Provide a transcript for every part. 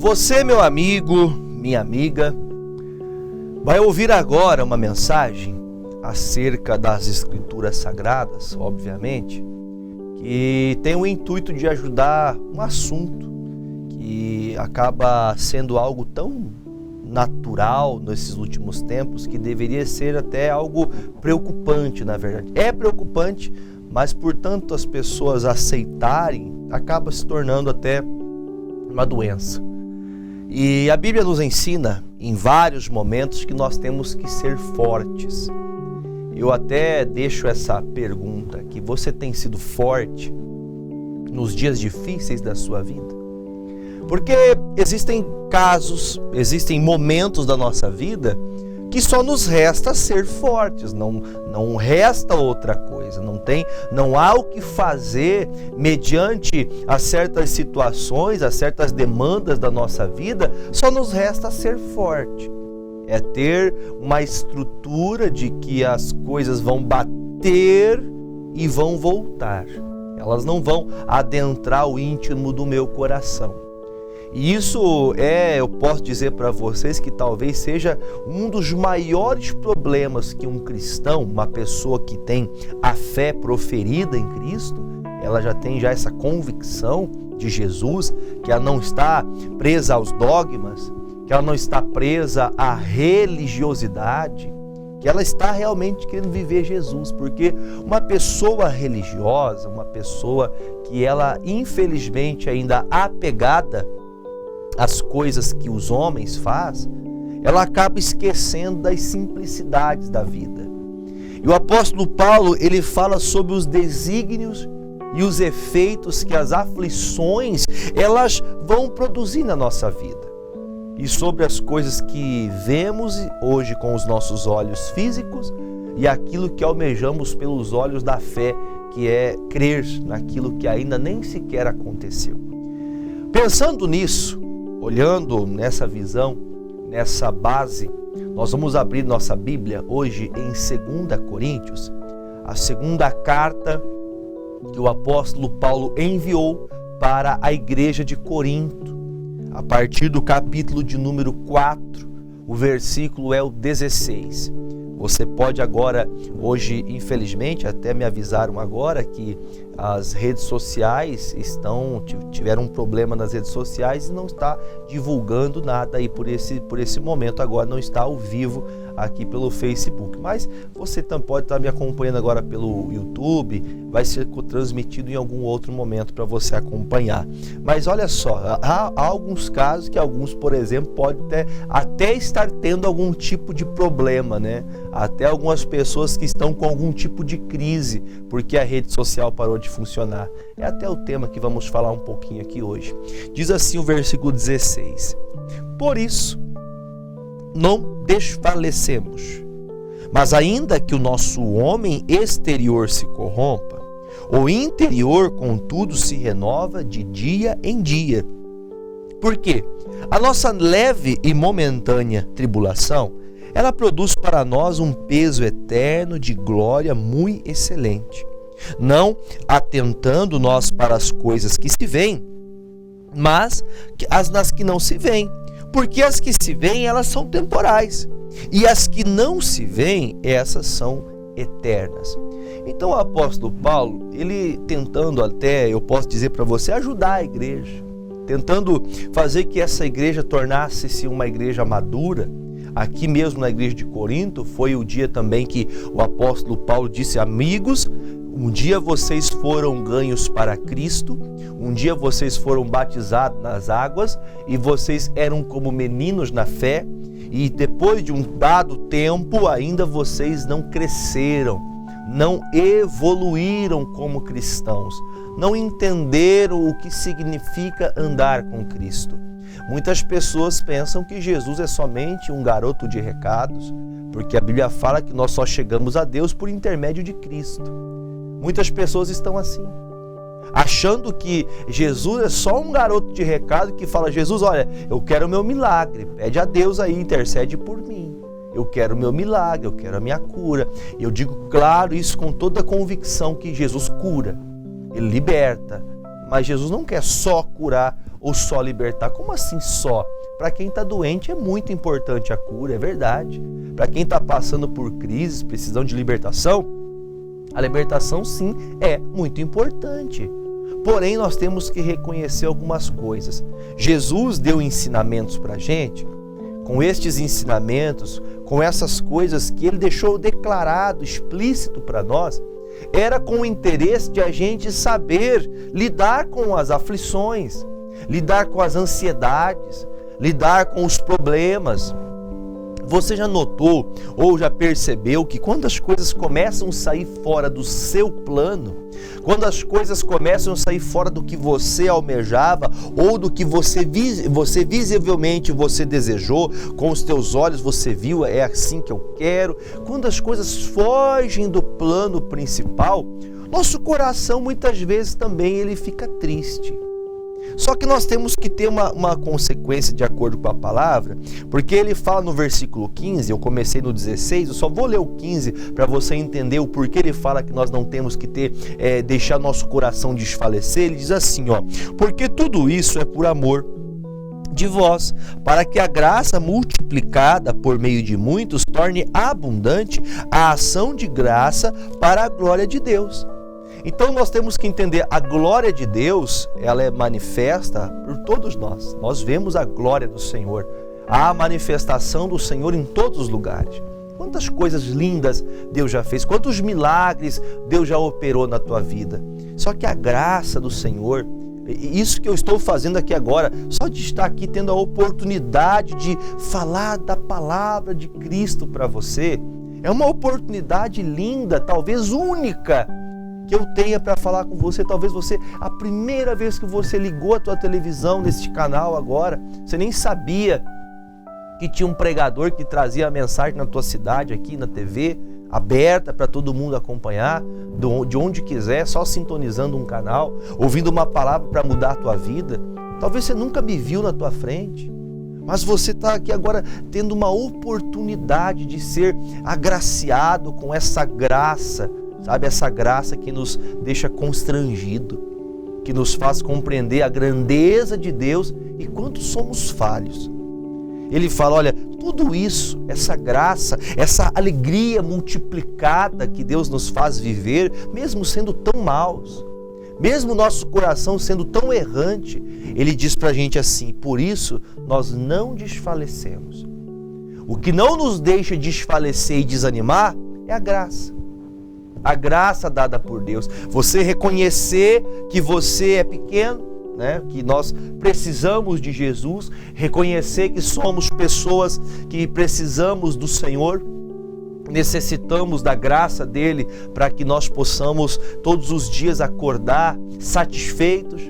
Você, meu amigo, minha amiga, vai ouvir agora uma mensagem acerca das Escrituras Sagradas, obviamente, que tem o intuito de ajudar um assunto que acaba sendo algo tão natural nesses últimos tempos que deveria ser até algo preocupante, na verdade. É preocupante, mas por tanto as pessoas aceitarem, acaba se tornando até uma doença. E a Bíblia nos ensina em vários momentos que nós temos que ser fortes. Eu até deixo essa pergunta aqui: você tem sido forte nos dias difíceis da sua vida? Porque existem casos, existem momentos da nossa vida que só nos resta ser fortes, não resta outra coisa, não há o que fazer mediante a certas situações, a certas demandas da nossa vida, só nos resta ser forte. É ter uma estrutura de que as coisas vão bater e vão voltar. Elas não vão adentrar o íntimo do meu coração. E isso eu posso dizer para vocês que talvez seja um dos maiores problemas que um cristão, uma pessoa que tem a fé proferida em Cristo, ela já tem essa convicção de Jesus, que ela não está presa aos dogmas, que ela não está presa à religiosidade, que ela está realmente querendo viver Jesus, porque uma pessoa religiosa, uma pessoa que ela infelizmente ainda apegada às coisas que os homens fazem, ela acaba esquecendo das simplicidades da vida. E o apóstolo Paulo, ele fala sobre os desígnios e os efeitos que as aflições, elas vão produzir na nossa vida. E sobre as coisas que vemos hoje com os nossos olhos físicos e aquilo que almejamos pelos olhos da fé, que é crer naquilo que ainda nem sequer aconteceu. Pensando nisso, olhando nessa visão, nessa base, nós vamos abrir nossa Bíblia hoje em 2 Coríntios, a segunda carta que o apóstolo Paulo enviou para a igreja de Corinto. A partir do capítulo de número 4, o versículo é o 16. Você pode agora, hoje, infelizmente, até me avisaram agora que as redes sociais tiveram um problema nas redes sociais e não está divulgando nada aí por esse momento, agora não está ao vivo aqui pelo Facebook. Mas você também pode estar me acompanhando agora pelo YouTube, vai ser transmitido em algum outro momento para você acompanhar. Mas olha só, há alguns casos que alguns, por exemplo, podem até estar tendo algum tipo de problema, né? Até algumas pessoas que estão com algum tipo de crise, porque a rede social parou de funcionar. É até o tema que vamos falar um pouquinho aqui hoje. Diz assim o versículo 16: por isso, não desfalecemos, mas ainda que o nosso homem exterior se corrompa, o interior, contudo, se renova de dia em dia. Por quê? A nossa leve e momentânea tribulação, ela produz para nós um peso eterno de glória muito excelente, não atentando nós para as coisas que se veem, mas nas que não se veem, porque as que se veem, elas são temporais, e as que não se veem, essas são eternas. Então o apóstolo Paulo, ele tentando até, eu posso dizer para você, ajudar a igreja, tentando fazer que essa igreja tornasse-se uma igreja madura. Aqui mesmo na igreja de Corinto, foi o dia também que o apóstolo Paulo disse: amigos, um dia vocês foram ganhos para Cristo, um dia vocês foram batizados nas águas e vocês eram como meninos na fé, e depois de um dado tempo ainda vocês não cresceram, não evoluíram como cristãos, não entenderam o que significa andar com Cristo. Muitas pessoas pensam que Jesus é somente um garoto de recados, porque a Bíblia fala que nós só chegamos a Deus por intermédio de Cristo. Muitas pessoas estão assim, achando que Jesus é só um garoto de recado que fala: Jesus, olha, eu quero o meu milagre, pede a Deus aí, intercede por mim. Eu quero o meu milagre, eu quero a minha cura. E eu digo, claro, isso com toda a convicção que Jesus cura, Ele liberta, Mas Jesus não quer só curar ou só libertar. Como assim só? Para quem está doente é muito importante a cura, é verdade. Para quem está passando por crises, precisando de libertação, a libertação sim é muito importante. Porém, nós temos que reconhecer algumas coisas. Jesus deu ensinamentos para a gente. Com estes ensinamentos, com essas coisas que ele deixou declarado, explícito para nós, era com o interesse de a gente saber lidar com as aflições, lidar com as ansiedades, lidar com os problemas. Você já notou ou já percebeu que quando as coisas começam a sair fora do seu plano, quando as coisas começam a sair fora do que você almejava ou do que você visivelmente você desejou, com os teus olhos você viu, é assim que eu quero, quando as coisas fogem do plano principal, nosso coração muitas vezes também ele fica triste. Só que nós temos que ter uma consequência de acordo com a palavra, porque ele fala no versículo 15, eu comecei no 16, eu só vou ler o 15 para você entender o porquê ele fala que nós não temos que deixar nosso coração desfalecer. Ele diz assim, porque tudo isso é por amor de vós, para que a graça multiplicada por meio de muitos torne abundante a ação de graça para a glória de Deus. Então nós temos que entender, a glória de Deus, ela é manifesta por todos nós. Nós vemos a glória do Senhor, a manifestação do Senhor em todos os lugares. Quantas coisas lindas Deus já fez, quantos milagres Deus já operou na tua vida. Só que a graça do Senhor, isso que eu estou fazendo aqui agora, só de estar aqui tendo a oportunidade de falar da palavra de Cristo para você, é uma oportunidade linda, talvez única, que eu tenha para falar com você. Talvez a primeira vez que você ligou a tua televisão neste canal agora, você nem sabia que tinha um pregador que trazia a mensagem na tua cidade, aqui na TV, aberta para todo mundo acompanhar, de onde quiser, só sintonizando um canal, ouvindo uma palavra para mudar a tua vida. Talvez você nunca me viu na tua frente, mas você está aqui agora tendo uma oportunidade de ser agraciado com essa graça, sabe, essa graça que nos deixa constrangido, que nos faz compreender a grandeza de Deus e quanto somos falhos. Ele fala, olha, tudo isso, essa graça, essa alegria multiplicada que Deus nos faz viver, mesmo sendo tão maus, mesmo nosso coração sendo tão errante, ele diz pra gente assim, por isso nós não desfalecemos. O que não nos deixa desfalecer e desanimar é a graça. A graça dada por Deus, você reconhecer que você é pequeno, né? Que nós precisamos de Jesus, reconhecer que somos pessoas que precisamos do Senhor, necessitamos da graça dele para que nós possamos todos os dias acordar satisfeitos,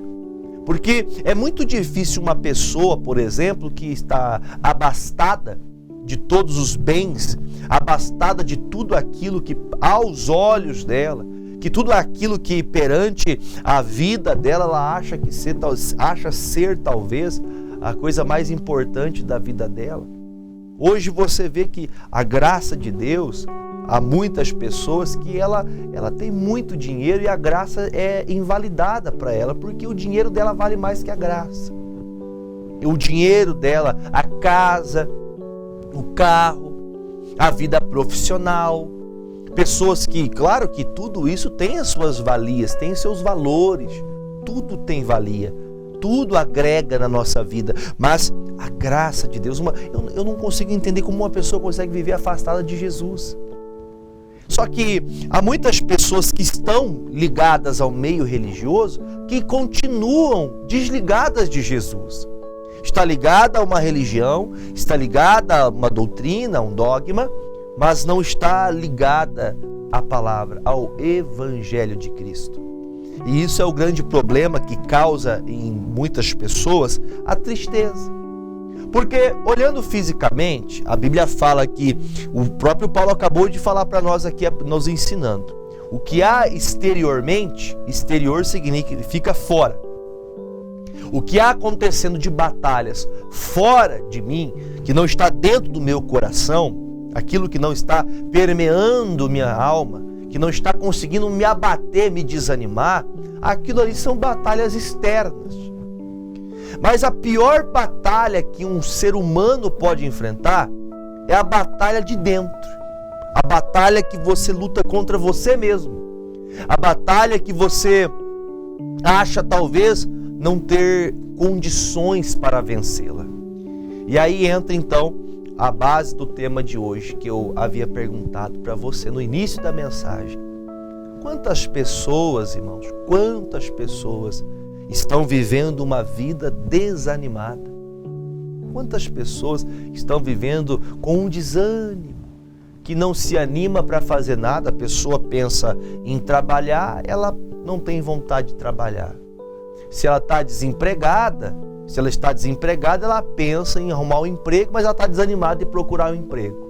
porque é muito difícil uma pessoa, por exemplo, que está abastada de todos os bens, abastada de tudo aquilo que aos olhos dela, que tudo aquilo que perante a vida dela ela acha ser talvez a coisa mais importante da vida dela. Hoje você vê que a graça de Deus, há muitas pessoas que ela tem muito dinheiro e a graça é invalidada para ela, porque o dinheiro dela vale mais que a graça. O dinheiro dela, a casa, o carro, a vida profissional, pessoas que, claro que tudo isso tem as suas valias, tem seus valores, tudo tem valia, tudo agrega na nossa vida, mas a graça de Deus, eu não consigo entender como uma pessoa consegue viver afastada de Jesus. Só que há muitas pessoas que estão ligadas ao meio religioso que continuam desligadas de Jesus. Está ligada a uma religião, está ligada a uma doutrina, a um dogma, mas não está ligada à palavra, ao Evangelho de Cristo. E isso é o grande problema que causa em muitas pessoas a tristeza. Porque, olhando fisicamente, a Bíblia fala que o próprio Paulo acabou de falar para nós aqui, nos ensinando. O que há exteriormente, exterior significa fora. O que há acontecendo de batalhas fora de mim, que não está dentro do meu coração, aquilo que não está permeando minha alma, que não está conseguindo me abater, me desanimar, aquilo ali são batalhas externas. Mas a pior batalha que um ser humano pode enfrentar é a batalha de dentro. A batalha que você luta contra você mesmo. A batalha que você acha talvez não ter condições para vencê-la. E aí entra então a base do tema de hoje que eu havia perguntado para você no início da mensagem. Quantas pessoas, irmãos, quantas pessoas estão vivendo uma vida desanimada? Quantas pessoas estão vivendo com um desânimo, que não se anima para fazer nada? A pessoa pensa em trabalhar, ela não tem vontade de trabalhar. Se ela está desempregada, ela pensa em arrumar um emprego, mas ela está desanimada de procurar um emprego.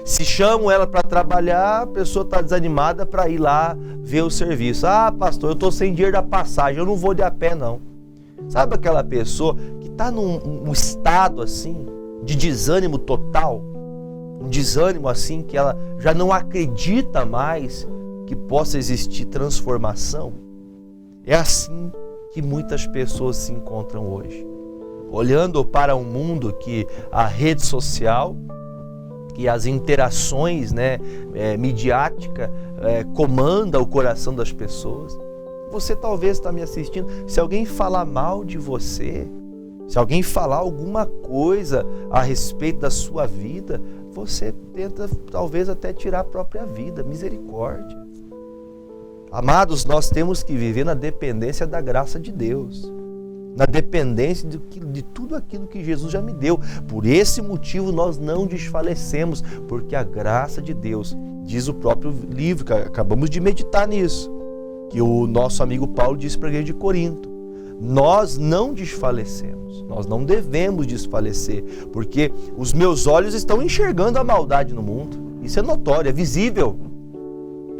Se chamam ela para trabalhar, a pessoa está desanimada para ir lá ver o serviço. Ah, pastor, eu estou sem dinheiro da passagem, eu não vou de a pé não. Sabe aquela pessoa que está num estado assim, de desânimo total? Um desânimo assim que ela já não acredita mais que possa existir transformação? É assim que muitas pessoas se encontram hoje. Olhando para um mundo que a rede social e as interações midiáticas comanda o coração das pessoas. Você talvez está me assistindo, se alguém falar mal de você, se alguém falar alguma coisa a respeito da sua vida, você tenta talvez até tirar a própria vida. Misericórdia. Amados, nós temos que viver na dependência da graça de Deus, na dependência de tudo aquilo que Jesus já me deu. Por esse motivo nós não desfalecemos, porque a graça de Deus, diz o próprio livro, que acabamos de meditar nisso, que o nosso amigo Paulo disse para a igreja de Corinto, nós não desfalecemos, nós não devemos desfalecer, porque os meus olhos estão enxergando a maldade no mundo. Isso é notório, é visível,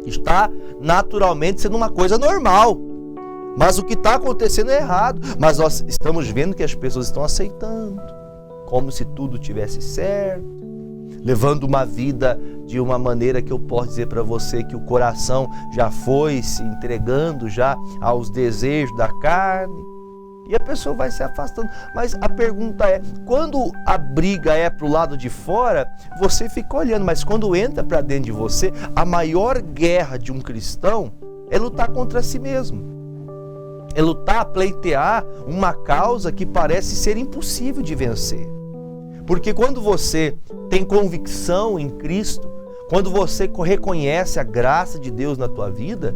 está naturalmente sendo uma coisa normal. Mas o que está acontecendo é errado. Mas nós estamos vendo que as pessoas estão aceitando, como se tudo tivesse certo, levando uma vida de uma maneira que eu posso dizer para você que o coração já foi se entregando já aos desejos da carne. E a pessoa vai se afastando. Mas a pergunta é, quando a briga é para o lado de fora, você fica olhando. Mas quando entra para dentro de você, a maior guerra de um cristão é lutar contra si mesmo. É lutar, pleitear uma causa que parece ser impossível de vencer. Porque quando você tem convicção em Cristo, quando você reconhece a graça de Deus na tua vida,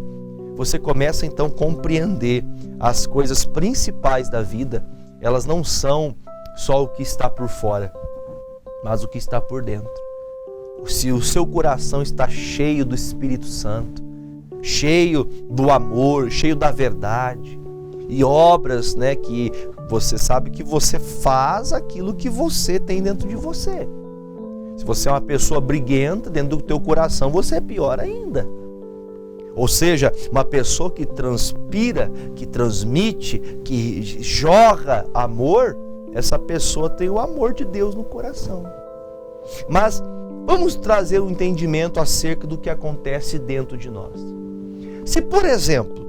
você começa então a compreender as coisas principais da vida. Elas não são só o que está por fora, mas o que está por dentro. Se o seu coração está cheio do Espírito Santo, cheio do amor, cheio da verdade, e obras, que você sabe que você faz aquilo que você tem dentro de você. Se você é uma pessoa briguenta, dentro do teu coração você é pior ainda. Ou seja, uma pessoa que transpira, que transmite, que jorra amor, essa pessoa tem o amor de Deus no coração. Mas vamos trazer um entendimento acerca do que acontece dentro de nós. Se, por exemplo,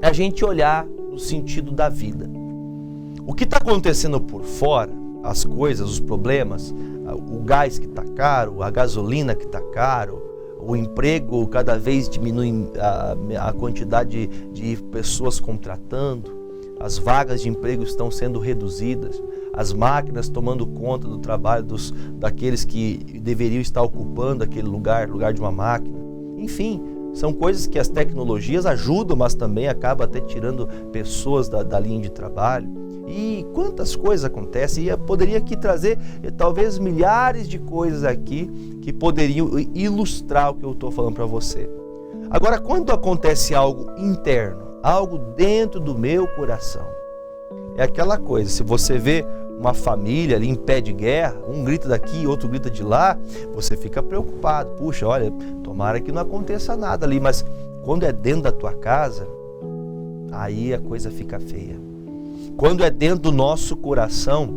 a gente olhar no sentido da vida, o que está acontecendo por fora, as coisas, os problemas, o gás que está caro, a gasolina que está caro, o emprego cada vez diminui a quantidade de pessoas contratando, as vagas de emprego estão sendo reduzidas, as máquinas tomando conta do trabalho daqueles que deveriam estar ocupando aquele lugar de uma máquina. Enfim, são coisas que as tecnologias ajudam, mas também acabam até tirando pessoas da linha de trabalho. E quantas coisas acontecem, e eu poderia aqui trazer talvez milhares de coisas aqui que poderiam ilustrar o que eu estou falando para você. Agora, quando acontece algo interno, algo dentro do meu coração, é aquela coisa, se você vê uma família ali em pé de guerra, um grita daqui, outro grita de lá, você fica preocupado. Puxa, olha, tomara que não aconteça nada ali, mas quando é dentro da tua casa, aí a coisa fica feia. Quando é dentro do nosso coração,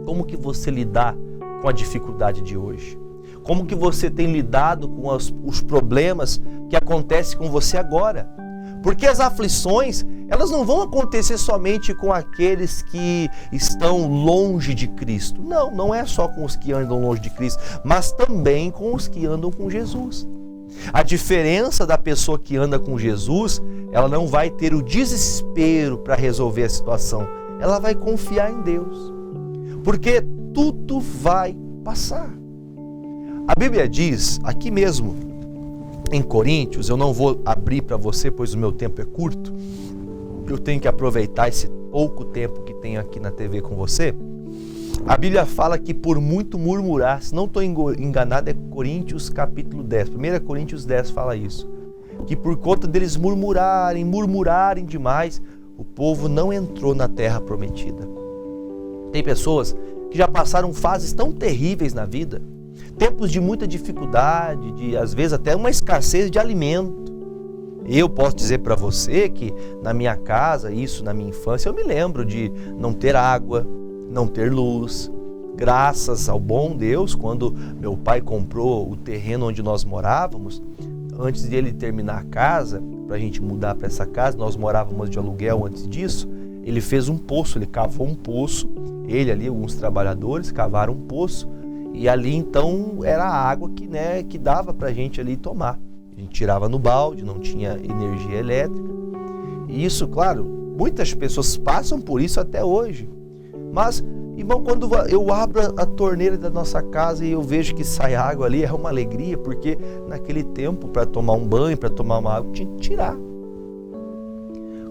como que você lidar com a dificuldade de hoje? Como que você tem lidado com os problemas que acontecem com você agora? Porque as aflições, elas não vão acontecer somente com aqueles que estão longe de Cristo. Não, não é só com os que andam longe de Cristo, mas também com os que andam com Jesus. A diferença da pessoa que anda com Jesus, ela não vai ter o desespero para resolver a situação. Ela vai confiar em Deus. Porque tudo vai passar. A Bíblia diz, aqui mesmo, em Coríntios, eu não vou abrir para você, pois o meu tempo é curto. Eu tenho que aproveitar esse pouco tempo que tenho aqui na TV com você. A Bíblia fala que por muito murmurar, se não estou enganado, é Coríntios capítulo 10. 1 Coríntios 10 fala isso. Que por conta deles murmurarem demais, o povo não entrou na terra prometida. Tem pessoas que já passaram fases tão terríveis na vida, tempos de muita dificuldade, de às vezes até uma escassez de alimento. Eu posso dizer para você que na minha casa, isso na minha infância, eu me lembro de não ter água, não ter luz. Graças ao bom Deus, quando meu pai comprou o terreno onde nós morávamos, antes de ele terminar a casa, para a gente mudar para essa casa, nós morávamos de aluguel antes disso, ele fez um poço, ele cavou um poço, ele ali, alguns trabalhadores cavaram um poço, e ali então era a água que dava para a gente ali tomar. A gente tirava no balde, não tinha energia elétrica. E isso, claro, muitas pessoas passam por isso até hoje. Mas, irmão, quando eu abro a torneira da nossa casa e eu vejo que sai água ali, é uma alegria, porque naquele tempo, para tomar um banho, para tomar uma água, tinha que tirar.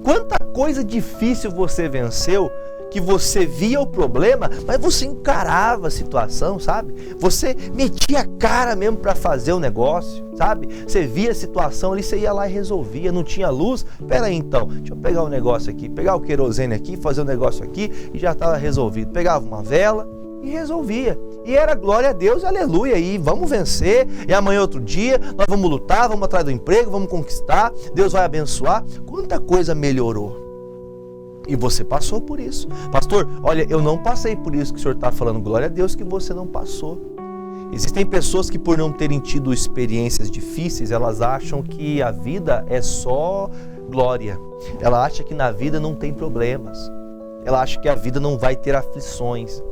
Quanta coisa difícil você venceu, que você via o problema, mas você encarava a situação, sabe? Você metia a cara mesmo para fazer o negócio, sabe? Você via a situação ali, você ia lá e resolvia. Não tinha luz? Pera aí então, deixa eu pegar um negócio aqui, pegar o querosene aqui, fazer um negócio aqui e já estava resolvido. Pegava uma vela e resolvia. E era glória a Deus, aleluia, e vamos vencer, e amanhã outro dia, nós vamos lutar, vamos atrás do emprego, vamos conquistar, Deus vai abençoar. Quanta coisa melhorou. E você passou por isso. Pastor, olha, eu não passei por isso que o senhor está falando. Glória a Deus que você não passou. Existem pessoas que por não terem tido experiências difíceis, elas acham que a vida é só glória. Ela acha que na vida não tem problemas. Ela acha que a vida não vai ter aflições.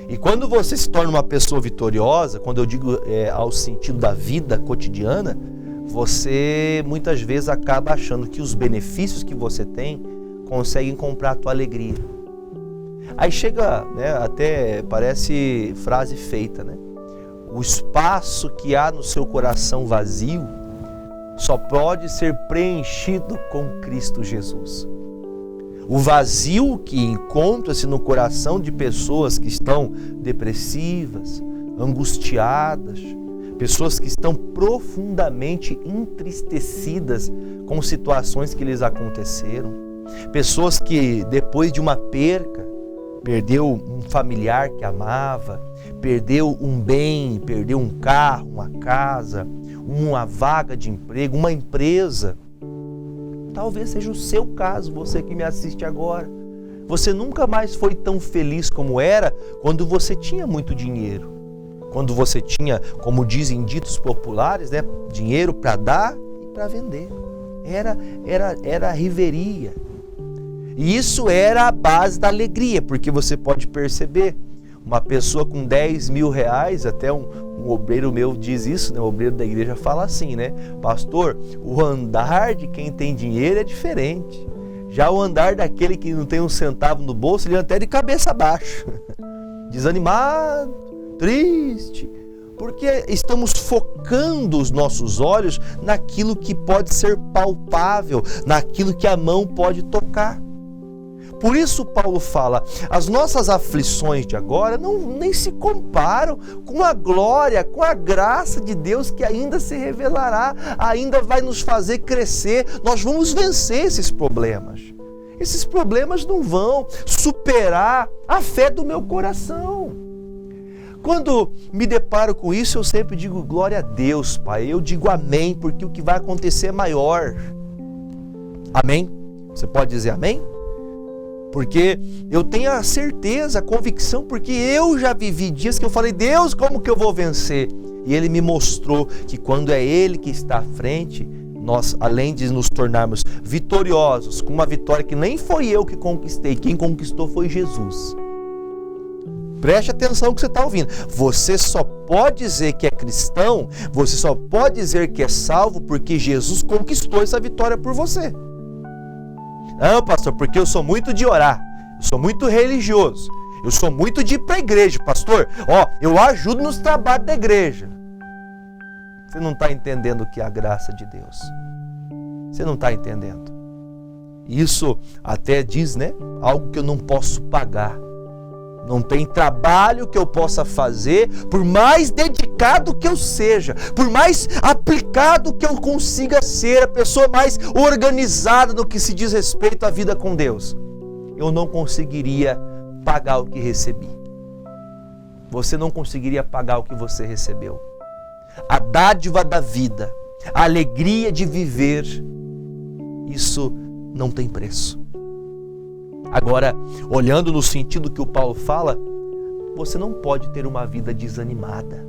E quando você se torna uma pessoa vitoriosa, quando eu digo ao sentido da vida cotidiana, você muitas vezes acaba achando que os benefícios que você tem conseguem comprar a tua alegria. Aí chega, até parece frase feita, O espaço que há no seu coração vazio só pode ser preenchido com Cristo Jesus. O vazio que encontra-se no coração de pessoas que estão depressivas, angustiadas, pessoas que estão profundamente entristecidas com situações que lhes aconteceram. Pessoas que depois de uma perca, perdeu um familiar que amava, perdeu um bem, perdeu um carro, uma casa, uma vaga de emprego, uma empresa. Talvez seja o seu caso, você que me assiste agora. Você nunca mais foi tão feliz como era quando você tinha muito dinheiro. Quando você tinha, como dizem ditos populares, dinheiro para dar e para vender. Era a riveria. E isso era a base da alegria, porque você pode perceber, uma pessoa com 10 mil reais, até um obreiro meu diz isso, o obreiro da igreja fala assim, pastor, o andar de quem tem dinheiro é diferente. Já o andar daquele que não tem um centavo no bolso, ele anda até de cabeça baixa, desanimado, triste, porque estamos focando os nossos olhos naquilo que pode ser palpável, naquilo que a mão pode tocar. Por isso Paulo fala, as nossas aflições de agora nem se comparam com a glória, com a graça de Deus que ainda se revelará, ainda vai nos fazer crescer, nós vamos vencer esses problemas. Esses problemas não vão superar a fé do meu coração. Quando me deparo com isso, eu sempre digo glória a Deus, Pai. Eu digo amém, porque o que vai acontecer é maior. Amém? Você pode dizer amém? Porque eu tenho a certeza, a convicção, porque eu já vivi dias que eu falei, Deus, como que eu vou vencer? E Ele me mostrou que quando é Ele que está à frente, nós, além de nos tornarmos vitoriosos, com uma vitória que nem foi eu que conquistei, quem conquistou foi Jesus. Preste atenção no que você está ouvindo. Você só pode dizer que é cristão, você só pode dizer que é salvo porque Jesus conquistou essa vitória por você. Não, pastor, porque eu sou muito de orar, eu sou muito religioso, eu sou muito de ir para a igreja, pastor. Eu ajudo nos trabalhos da igreja. Você não está entendendo o que é a graça de Deus. Você não está entendendo. Isso até diz, né? Algo que eu não posso pagar. Não tem trabalho que eu possa fazer, por mais dedicado que eu seja, por mais aplicado que eu consiga ser, a pessoa mais organizada no que se diz respeito à vida com Deus, eu não conseguiria pagar o que recebi. Você não conseguiria pagar o que você recebeu. A dádiva da vida, a alegria de viver, isso não tem preço. Agora, olhando no sentido que o Paulo fala, você não pode ter uma vida desanimada.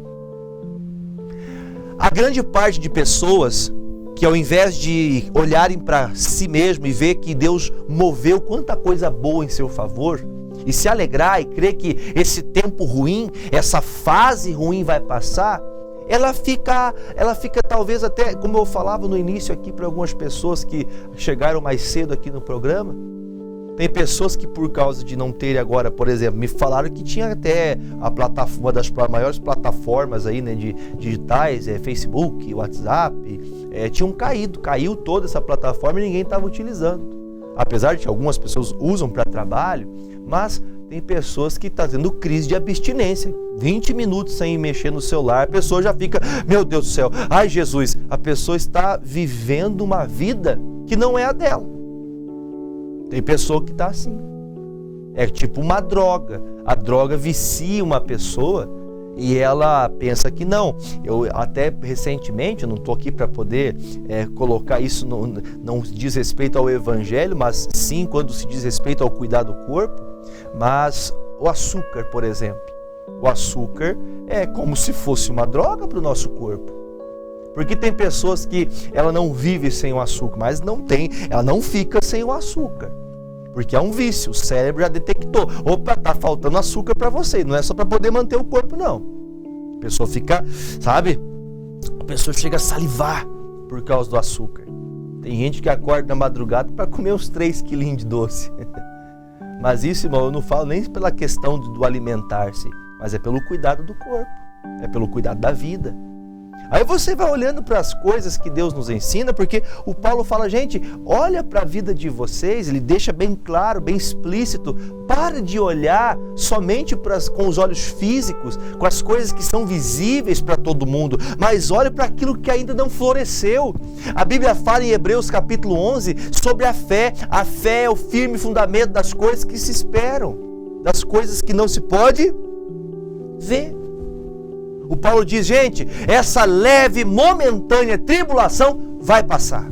A grande parte de pessoas que, ao invés de olharem para si mesmo e ver que Deus moveu quanta coisa boa em seu favor, e se alegrar e crer que esse tempo ruim, essa fase ruim vai passar, ela fica talvez até, como eu falava no início aqui para algumas pessoas que chegaram mais cedo aqui no programa, tem pessoas que, por causa de não terem agora, por exemplo, me falaram que tinha até uma das maiores plataformas aí, né, digitais, Facebook, WhatsApp, caiu toda essa plataforma e ninguém estava utilizando. Apesar de que algumas pessoas usam para trabalho, mas tem pessoas que estão tendo crise de abstinência. 20 minutos sem mexer no celular, a pessoa já fica, meu Deus do céu, ai Jesus, a pessoa está vivendo uma vida que não é a dela. Tem pessoa que está assim. É tipo uma droga. A droga vicia uma pessoa e ela pensa que não. Eu até recentemente, eu não estou aqui para poder colocar isso, não diz respeito ao evangelho, mas sim quando se diz respeito ao cuidar do corpo. Mas o açúcar, por exemplo. O açúcar é como se fosse uma droga para o nosso corpo. Porque tem pessoas que ela não vive sem o açúcar, mas ela não fica sem o açúcar. Porque é um vício, o cérebro já detectou. Opa, tá faltando açúcar para você, não é só para poder manter o corpo, não. A pessoa fica, a pessoa chega a salivar por causa do açúcar. Tem gente que acorda na madrugada para comer uns 3 quilinhos de doce. Mas isso, irmão, eu não falo nem pela questão do alimentar-se, mas é pelo cuidado do corpo, é pelo cuidado da vida. Aí você vai olhando para as coisas que Deus nos ensina, porque o Paulo fala, gente, olha para a vida de vocês, ele deixa bem claro, bem explícito, para de olhar somente com os olhos físicos, com as coisas que são visíveis para todo mundo, mas olhe para aquilo que ainda não floresceu. A Bíblia fala em Hebreus capítulo 11 sobre a fé. A fé é o firme fundamento das coisas que se esperam, das coisas que não se pode ver. O Paulo diz, gente, essa leve, momentânea tribulação vai passar.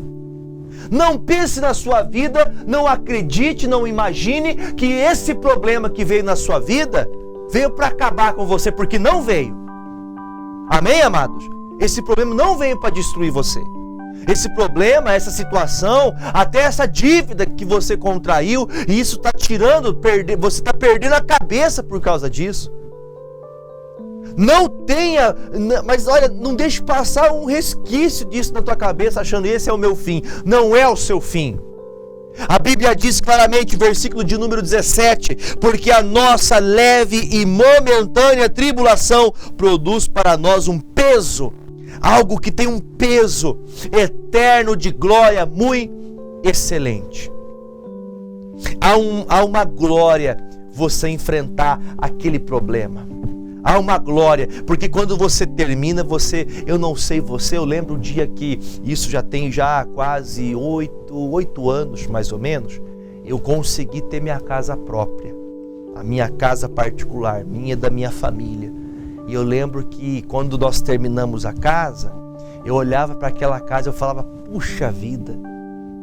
Não pense na sua vida, não acredite, não imagine que esse problema que veio na sua vida veio para acabar com você, porque não veio. Amém, amados? Esse problema não veio para destruir você. Esse problema, essa situação, até essa dívida que você contraiu, e isso está você está perdendo a cabeça por causa disso. Mas olha, não deixe passar um resquício disso na tua cabeça, achando esse é o meu fim. Não é o seu fim. A Bíblia diz claramente, versículo de número 17, porque a nossa leve e momentânea tribulação produz para nós um peso, algo que tem um peso eterno de glória muito excelente. Há uma glória você enfrentar aquele problema. Há uma glória, porque quando você termina, eu não sei você, eu lembro um dia que, isso já tem quase 8 anos mais ou menos, eu consegui ter minha casa própria, a minha casa particular, minha e da minha família. E eu lembro que quando nós terminamos a casa, eu olhava para aquela casa e eu falava, puxa vida,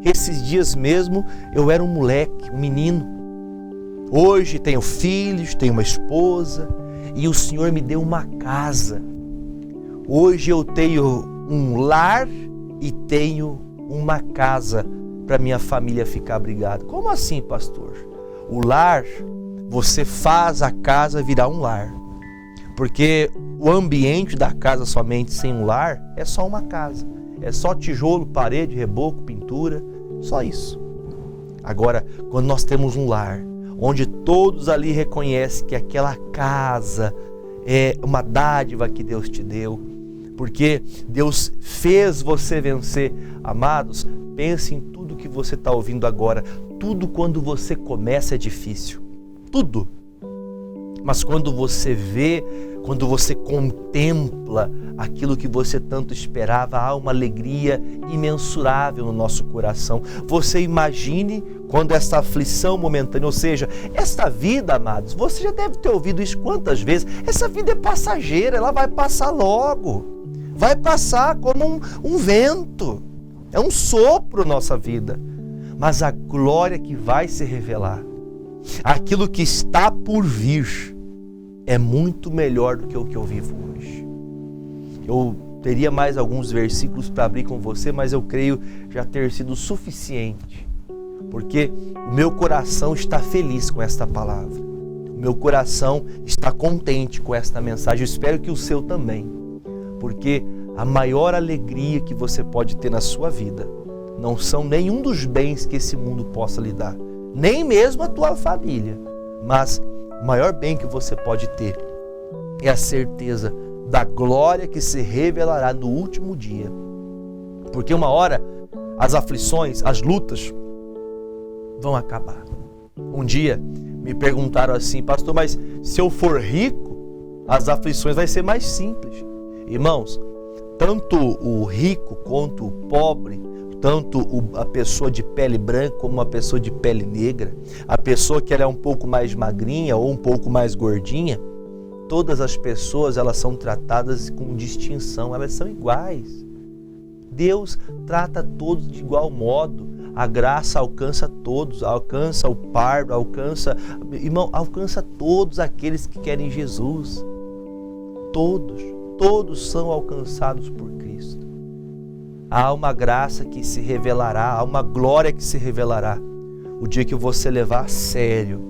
esses dias mesmo eu era um moleque, um menino. Hoje tenho filhos, tenho uma esposa, e o Senhor me deu uma casa. Hoje eu tenho um lar e tenho uma casa para minha família ficar abrigada. Como assim, pastor? O lar, você faz a casa virar um lar. Porque o ambiente da casa somente sem um lar é só uma casa. É só tijolo, parede, reboco, pintura, só isso. Agora, quando nós temos um lar, onde todos ali reconhecem que aquela casa é uma dádiva que Deus te deu, porque Deus fez você vencer. Amados, pense em tudo que você está ouvindo agora. Tudo quando você começa é difícil. Tudo. Mas quando você vê, quando você contempla aquilo que você tanto esperava, há uma alegria imensurável no nosso coração. Você imagine quando essa aflição momentânea, ou seja, esta vida, amados, você já deve ter ouvido isso quantas vezes, essa vida é passageira, ela vai passar logo, vai passar como um vento, é um sopro nossa vida, mas a glória que vai se revelar, aquilo que está por vir, é muito melhor do que o que eu vivo hoje. Eu teria mais alguns versículos para abrir com você, mas eu creio já ter sido suficiente, porque o meu coração está feliz com esta palavra, o meu coração está contente com esta mensagem. Eu espero que o seu também, porque a maior alegria que você pode ter na sua vida não são nenhum dos bens que esse mundo possa lhe dar, nem mesmo a tua família, mas o maior bem que você pode ter é a certeza da glória que se revelará no último dia. Porque uma hora as aflições, as lutas vão acabar. Um dia me perguntaram assim: pastor, mas se eu for rico, as aflições vai ser mais simples. Irmãos, tanto o rico quanto o pobre, tanto a pessoa de pele branca como a pessoa de pele negra, a pessoa que ela é um pouco mais magrinha ou um pouco mais gordinha, todas as pessoas elas são tratadas com distinção, elas são iguais. Deus trata todos de igual modo, a graça alcança todos, alcança o pardo, alcança todos aqueles que querem Jesus. Todos são alcançados por Cristo. Há uma graça que se revelará, há uma glória que se revelará. O dia que você levar a sério,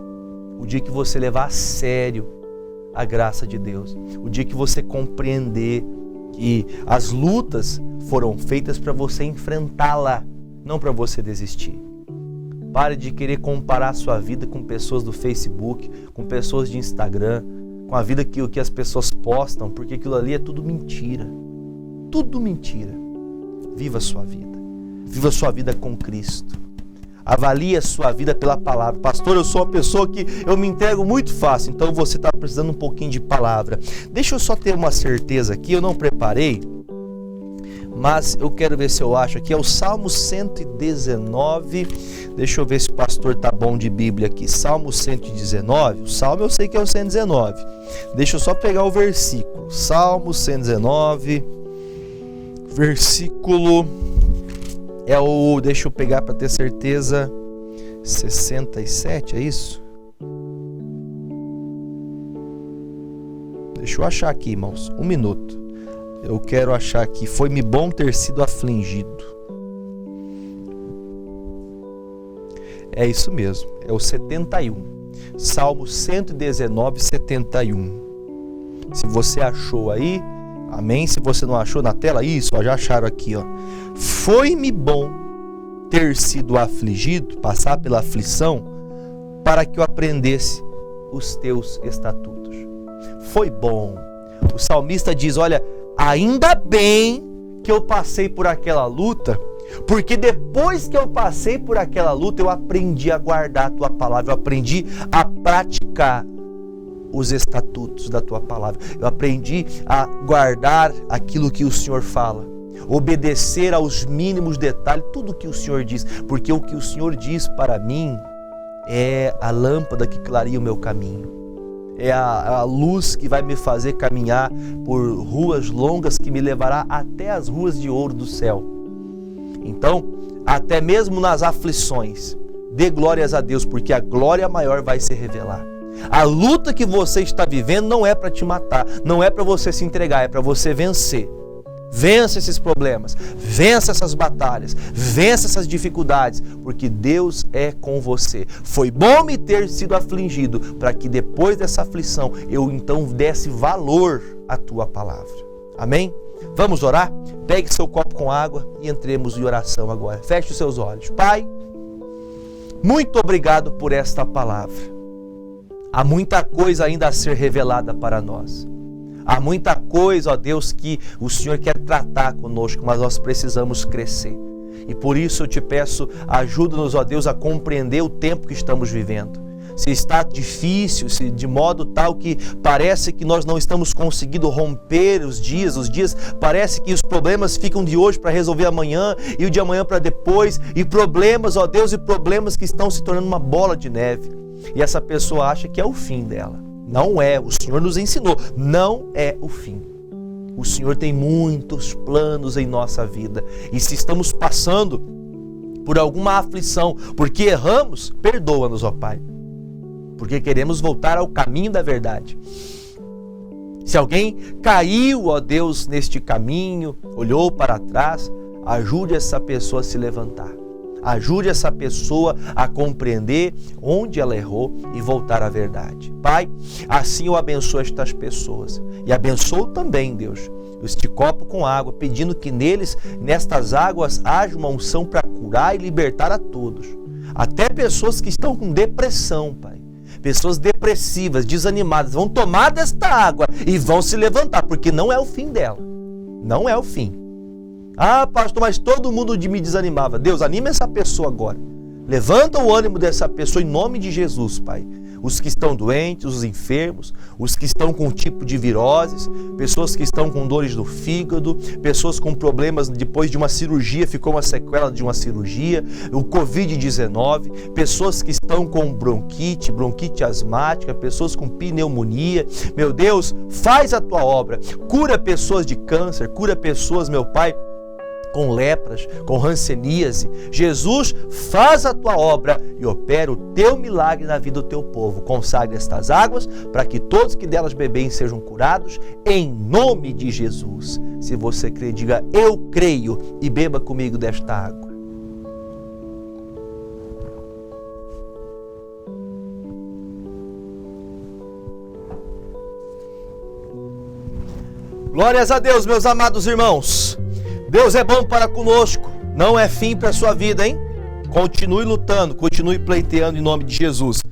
a graça de Deus. O dia que você compreender que as lutas foram feitas para você enfrentá-la, não para você desistir. Pare de querer comparar a sua vida com pessoas do Facebook, com pessoas de Instagram, com a vida que as pessoas postam, porque aquilo ali é tudo mentira. Tudo mentira. Viva a sua vida. Viva a sua vida com Cristo. Avalie a sua vida pela palavra. Pastor, eu sou uma pessoa que eu me entrego muito fácil, então você está precisando um pouquinho de palavra. Deixa eu só ter uma certeza aqui, eu não preparei, mas eu quero ver se eu acho aqui. É o Salmo 119. Deixa eu ver se o pastor tá bom de Bíblia aqui. Salmo 119. O Salmo eu sei que é o 119. Deixa eu só pegar o versículo. Salmo 119. Versículo é o, deixa eu pegar para ter certeza, 67, é isso? Deixa eu achar aqui, irmãos, um minuto. Eu quero achar aqui. Foi-me bom ter sido afligido. É isso mesmo, é o 71. Salmo 119, 71. Se você achou aí, amém? Se você não achou na tela, isso, ó, já acharam aqui, ó. Foi-me bom ter sido afligido, passar pela aflição, para que eu aprendesse os teus estatutos. Foi bom. O salmista diz: olha, ainda bem que eu passei por aquela luta, porque depois que eu passei por aquela luta, eu aprendi a guardar a tua palavra, eu aprendi a praticar os estatutos da tua palavra. Eu aprendi a guardar aquilo que o Senhor fala, obedecer aos mínimos detalhes, tudo que o Senhor diz, porque o que o Senhor diz para mim é a lâmpada que clareia o meu caminho, é a luz que vai me fazer caminhar por ruas longas que me levará até as ruas de ouro do céu. Então, até mesmo nas aflições, dê glórias a Deus, porque a glória maior vai se revelar. A luta que você está vivendo não é para te matar, não é para você se entregar, é para você vencer. Vença esses problemas, vença essas batalhas, vença essas dificuldades, porque Deus é com você. Foi bom me ter sido afligido, para que depois dessa aflição eu então desse valor à tua palavra. Amém? Vamos orar? Pegue seu copo com água e entremos em oração agora. Feche os seus olhos. Pai, muito obrigado por esta palavra. Há muita coisa ainda a ser revelada para nós. Há muita coisa, ó Deus, que o Senhor quer tratar conosco, mas nós precisamos crescer. E por isso eu te peço, ajuda-nos, ó Deus, a compreender o tempo que estamos vivendo. Se está difícil, se de modo tal que parece que nós não estamos conseguindo romper os dias parece que os problemas ficam de hoje para resolver amanhã e o de amanhã para depois, e problemas, ó Deus, e problemas que estão se tornando uma bola de neve. E essa pessoa acha que é o fim dela. Não é, o Senhor nos ensinou, não é o fim. O Senhor tem muitos planos em nossa vida. E se estamos passando por alguma aflição, porque erramos, perdoa-nos, ó Pai. Porque queremos voltar ao caminho da verdade. Se alguém caiu, ó Deus, neste caminho, olhou para trás, ajude essa pessoa a se levantar. Ajude essa pessoa a compreender onde ela errou e voltar à verdade. Pai, assim eu abençoo estas pessoas. E abençoo também, Deus, este copo com água, pedindo que nestas águas, haja uma unção para curar e libertar a todos. Até pessoas que estão com depressão, Pai. Pessoas depressivas, desanimadas, vão tomar desta água e vão se levantar, porque não é o fim dela. Não é o fim. Ah, pastor, mas todo mundo me desanimava. Deus, anima essa pessoa agora. Levanta o ânimo dessa pessoa em nome de Jesus, Pai. Os que estão doentes, os enfermos, os que estão com tipo de viroses, pessoas que estão com dores do fígado, pessoas com problemas depois de uma cirurgia, ficou uma sequela de uma cirurgia, o Covid-19, pessoas que estão com bronquite asmática, pessoas com pneumonia. Meu Deus, faz a tua obra. Cura pessoas de câncer, cura pessoas, meu Pai, com lepras, com hanseníase. Jesus, faz a tua obra e opera o teu milagre na vida do teu povo. Consagre estas águas para que todos que delas beberem sejam curados, em nome de Jesus. Se você crê, diga: eu creio, e beba comigo desta água. Glórias a Deus, meus amados irmãos. Deus é bom para conosco, não é fim para a sua vida, hein? Continue lutando, continue pleiteando em nome de Jesus.